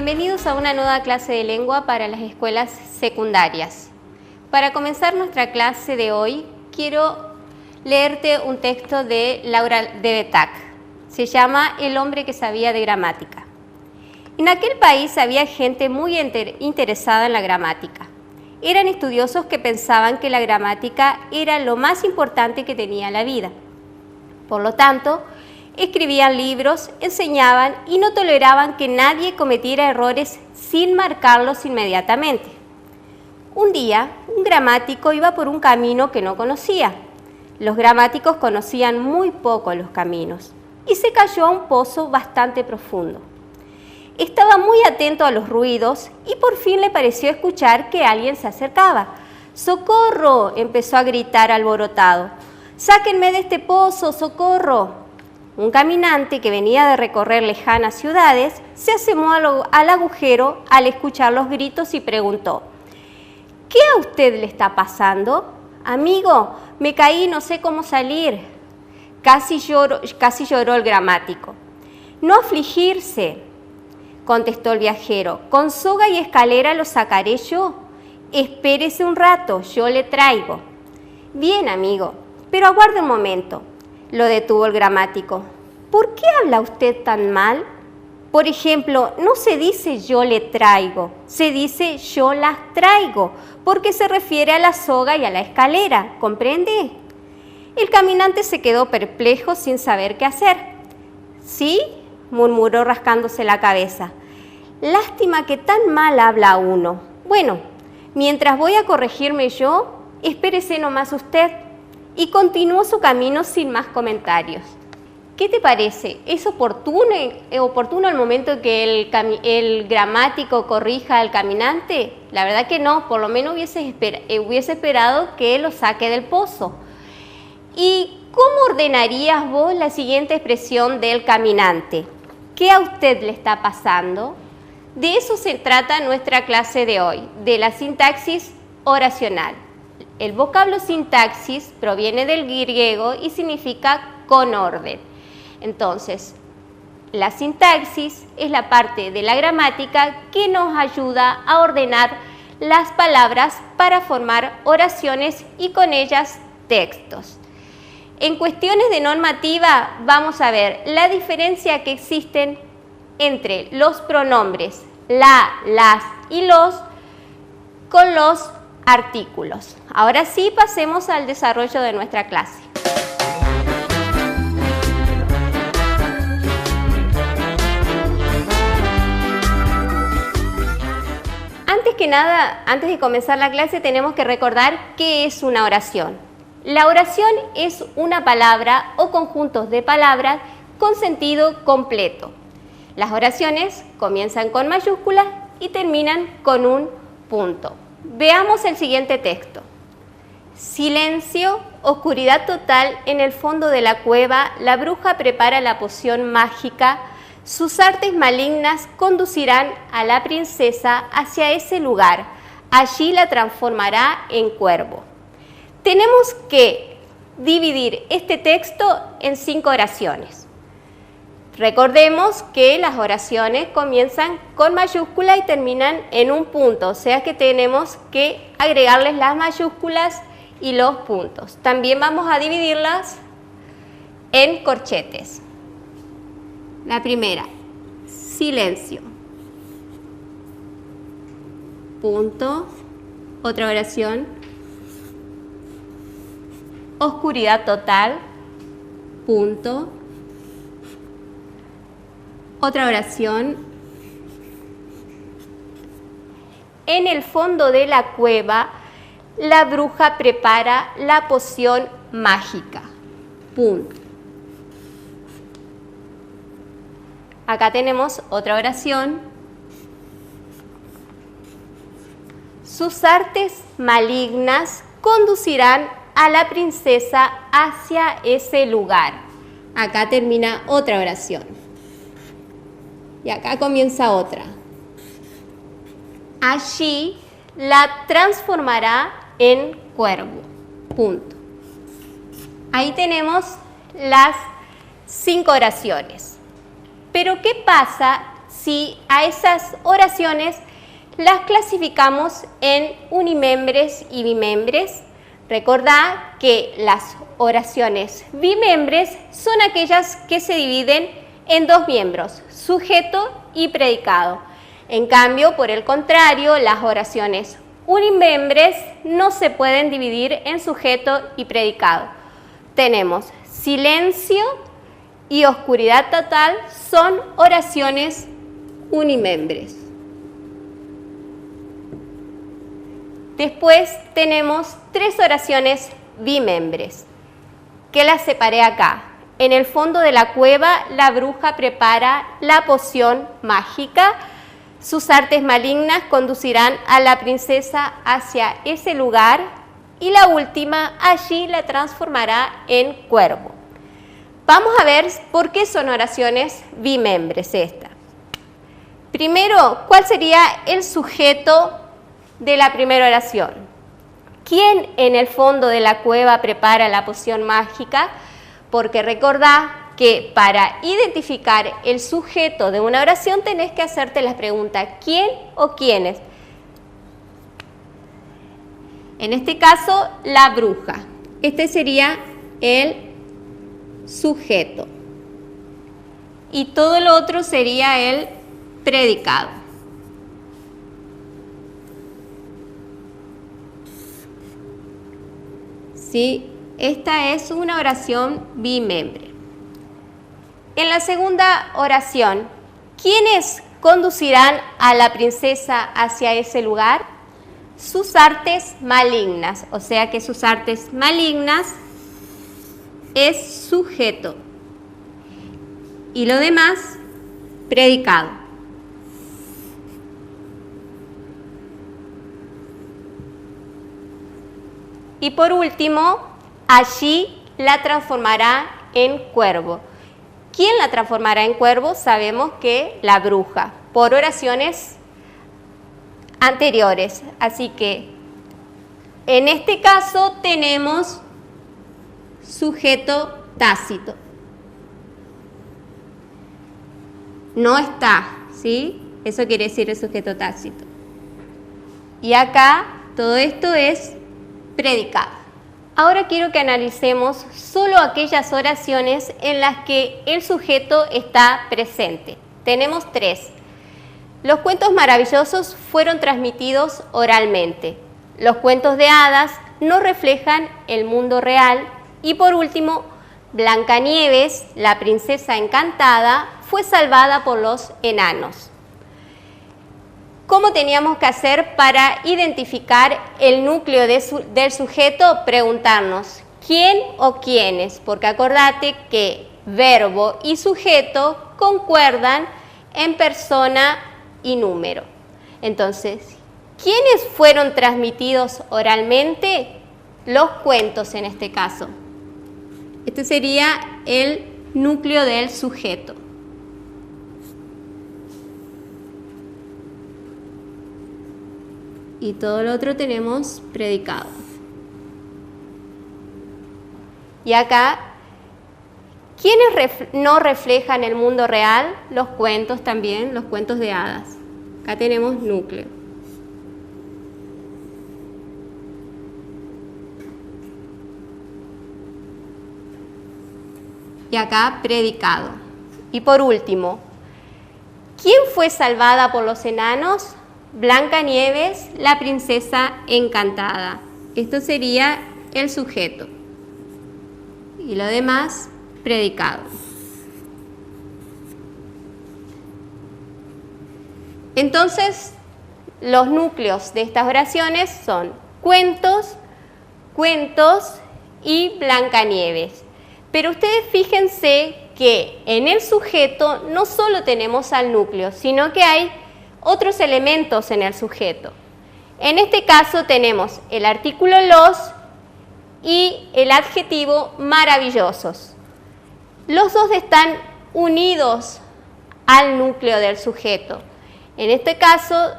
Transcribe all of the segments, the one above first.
Bienvenidos a una nueva clase de lengua para las escuelas secundarias. Para comenzar nuestra clase de hoy, quiero leerte un texto de Laura de Betac. Se llama El hombre que sabía de gramática. En aquel país había gente muy interesada en la gramática. Eran estudiosos que pensaban que la gramática era lo más importante que tenía la vida. Por lo tanto, escribían libros, enseñaban y no toleraban que nadie cometiera errores sin marcarlos inmediatamente. Un día, un gramático iba por un camino que no conocía. Los gramáticos conocían muy poco los caminos y se cayó a un pozo bastante profundo. Estaba muy atento a los ruidos y por fin le pareció escuchar que alguien se acercaba. ¡Socorro!, empezó a gritar alborotado. ¡Sáquenme de este pozo, socorro! Un caminante que venía de recorrer lejanas ciudades se asomó al agujero al escuchar los gritos y preguntó: ¿Qué a usted le está pasando? Amigo, me caí, no sé cómo salir. Casi lloró el gramático. No afligirse, contestó el viajero. Con soga y escalera lo sacaré yo. Espérese un rato, yo le traigo. Bien, amigo, pero aguarde un momento. Lo detuvo el gramático. ¿Por qué habla usted tan mal? Por ejemplo, no se dice yo le traigo, se dice yo las traigo, porque se refiere a la soga y a la escalera, ¿comprende? El caminante se quedó perplejo sin saber qué hacer. ¿Sí?, murmuró rascándose la cabeza. Lástima que tan mal habla uno. Bueno, mientras voy a corregirme yo, espérese nomás usted. Y continuó su camino sin más comentarios. ¿Qué te parece? ¿Es oportuno el momento en que el gramático corrija al caminante? La verdad que no, por lo menos hubiese esperado que lo saque del pozo. ¿Y cómo ordenarías vos la siguiente expresión del caminante? ¿Qué a usted le está pasando? De eso se trata nuestra clase de hoy, de la sintaxis oracional. El vocablo sintaxis proviene del griego y significa con orden. Entonces, la sintaxis es la parte de la gramática que nos ayuda a ordenar las palabras para formar oraciones y con ellas textos. En cuestiones de normativa vamos a ver la diferencia que existen entre los pronombres la, las y los con los artículos. Ahora sí, pasemos al desarrollo de nuestra clase. Antes que nada, antes de comenzar la clase, tenemos que recordar qué es una oración. La oración es una palabra o conjuntos de palabras con sentido completo. Las oraciones comienzan con mayúsculas y terminan con un punto. Veamos el siguiente texto. Silencio, oscuridad total en el fondo de la cueva, la bruja prepara la poción mágica, sus artes malignas conducirán a la princesa hacia ese lugar, allí la transformará en cuervo. Tenemos que dividir este texto en 5 oraciones. Recordemos que las oraciones comienzan con mayúscula y terminan en un punto, o sea que tenemos que agregarles las mayúsculas y los puntos. También vamos a dividirlas en corchetes. La primera, silencio, punto. Otra oración, oscuridad total, punto. Otra oración, en el fondo de la cueva, la bruja prepara la poción mágica, punto. Acá tenemos otra oración. Sus artes malignas conducirán a la princesa hacia ese lugar. Acá termina otra oración. Y acá comienza otra. Allí la transformará en cuervo. Punto. Ahí tenemos las 5 oraciones. Pero ¿qué pasa si a esas oraciones las clasificamos en unimembres y bimembres. Recordad que las oraciones bimembres son aquellas que se dividen en dos miembros, sujeto y predicado. En cambio, por el contrario, las oraciones unimembres no se pueden dividir en sujeto y predicado. Tenemos silencio y oscuridad total, son oraciones unimembres. Después tenemos tres oraciones bimembres, que las separé acá. En el fondo de la cueva, la bruja prepara la poción mágica. Sus artes malignas conducirán a la princesa hacia ese lugar y la última allí la transformará en cuervo. Vamos a ver por qué son oraciones bimembres estas. Primero, ¿cuál sería el sujeto de la primera oración? ¿Quién en el fondo de la cueva prepara la poción mágica? Porque recordá que para identificar el sujeto de una oración tenés que hacerte la pregunta ¿quién o quiénes? En este caso, la bruja. Este sería el sujeto. Y todo lo otro sería el predicado. ¿Sí? Esta es una oración bimembre. En la segunda oración, ¿quiénes conducirán a la princesa hacia ese lugar? Sus artes malignas, o sea que sus artes malignas es sujeto y lo demás predicado. Y por último, allí la transformará en cuervo. ¿Quién la transformará en cuervo? Sabemos que la bruja, por oraciones anteriores. Así que en este caso tenemos sujeto tácito. No está, ¿sí? Eso quiere decir el sujeto tácito. Y acá todo esto es predicado. Ahora quiero que analicemos solo aquellas oraciones en las que el sujeto está presente. Tenemos tres. Los cuentos maravillosos fueron transmitidos oralmente. Los cuentos de hadas no reflejan el mundo real. Y por último, Blancanieves, la princesa encantada, fue salvada por los enanos. ¿Cómo teníamos que hacer para identificar el núcleo del sujeto? Preguntarnos, ¿quién o quiénes? Porque acordate que verbo y sujeto concuerdan en persona y número. Entonces, ¿quiénes fueron transmitidos oralmente? Los cuentos en este caso. Este sería el núcleo del sujeto. Y todo lo otro tenemos predicado. Y acá, ¿quiénes no reflejan el mundo real? Los cuentos también, los cuentos de hadas. Acá tenemos núcleo. Y acá predicado. Y por último, ¿quién fue salvada por los enanos? Blancanieves, la princesa encantada. Esto sería el sujeto. Y lo demás, predicado. Entonces, los núcleos de estas oraciones son cuentos, cuentos y Blancanieves. Pero ustedes fíjense que en el sujeto no solo tenemos al núcleo, sino que hay otros elementos en el sujeto. En este caso tenemos el artículo los y el adjetivo maravillosos. Los dos están unidos al núcleo del sujeto. En este caso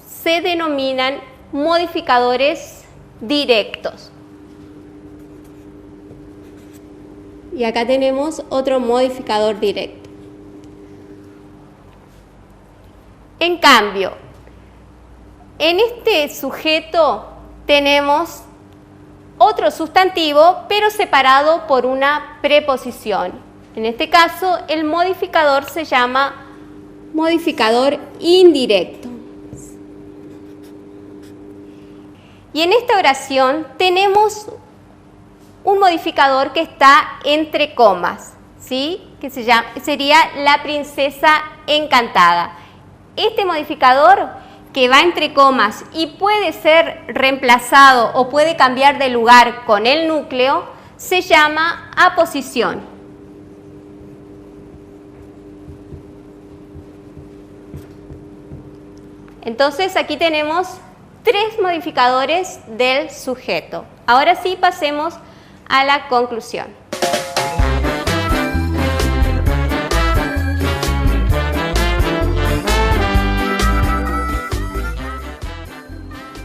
se denominan modificadores directos. Y acá tenemos otro modificador directo. En cambio, en este sujeto tenemos otro sustantivo, pero separado por una preposición. En este caso, el modificador se llama modificador indirecto. Y en esta oración tenemos un modificador que está entre comas, ¿sí? Que sería la princesa encantada. Este modificador que va entre comas y puede ser reemplazado o puede cambiar de lugar con el núcleo, se llama aposición. Entonces aquí tenemos 3 modificadores del sujeto. Ahora sí pasemos a la conclusión.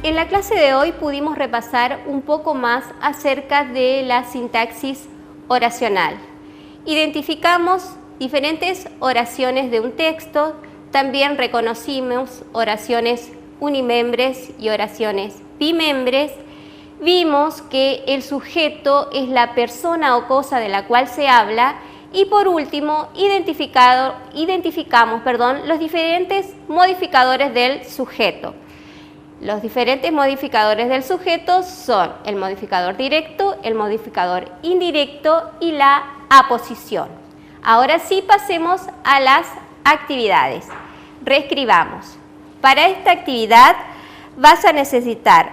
En la clase de hoy pudimos repasar un poco más acerca de la sintaxis oracional. Identificamos diferentes oraciones de un texto, también reconocimos oraciones unimembres y oraciones bimembres. Vimos que el sujeto es la persona o cosa de la cual se habla y por último identificamos los diferentes modificadores del sujeto. Los diferentes modificadores del sujeto son el modificador directo, el modificador indirecto y la aposición. Ahora sí pasemos a las actividades. Reescribamos. Para esta actividad vas a necesitar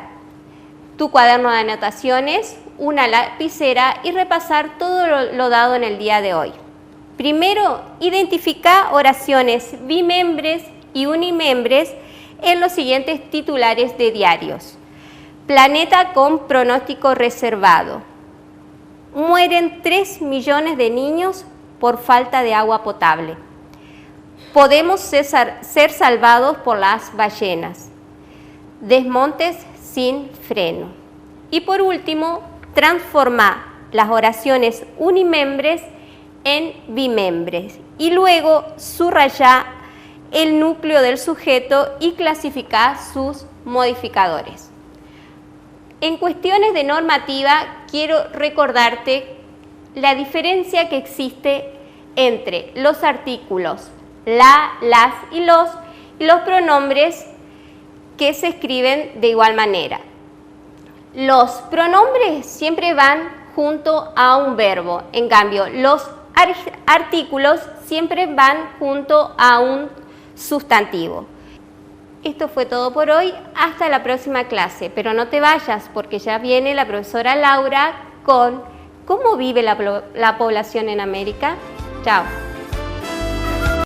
tu cuaderno de anotaciones, una lapicera y repasar todo lo dado en el día de hoy. Primero, identifica oraciones bimembres y unimembres en los siguientes titulares de diarios. Planeta con pronóstico reservado. Mueren 3 millones de niños por falta de agua potable. Podemos ser salvados por las ballenas. Desmontes sin freno. Y por último, transforma las oraciones unimembres en bimembres y luego subraya el núcleo del sujeto y clasifica sus modificadores. En cuestiones de normativa, quiero recordarte la diferencia que existe entre los artículos la, las y los pronombres que se escriben de igual manera. Los pronombres siempre van junto a un verbo, en cambio los artículos siempre van junto a un sustantivo. Esto fue todo por hoy, hasta la próxima clase, pero no te vayas porque ya viene la profesora Laura con ¿cómo vive la población en América? Chao.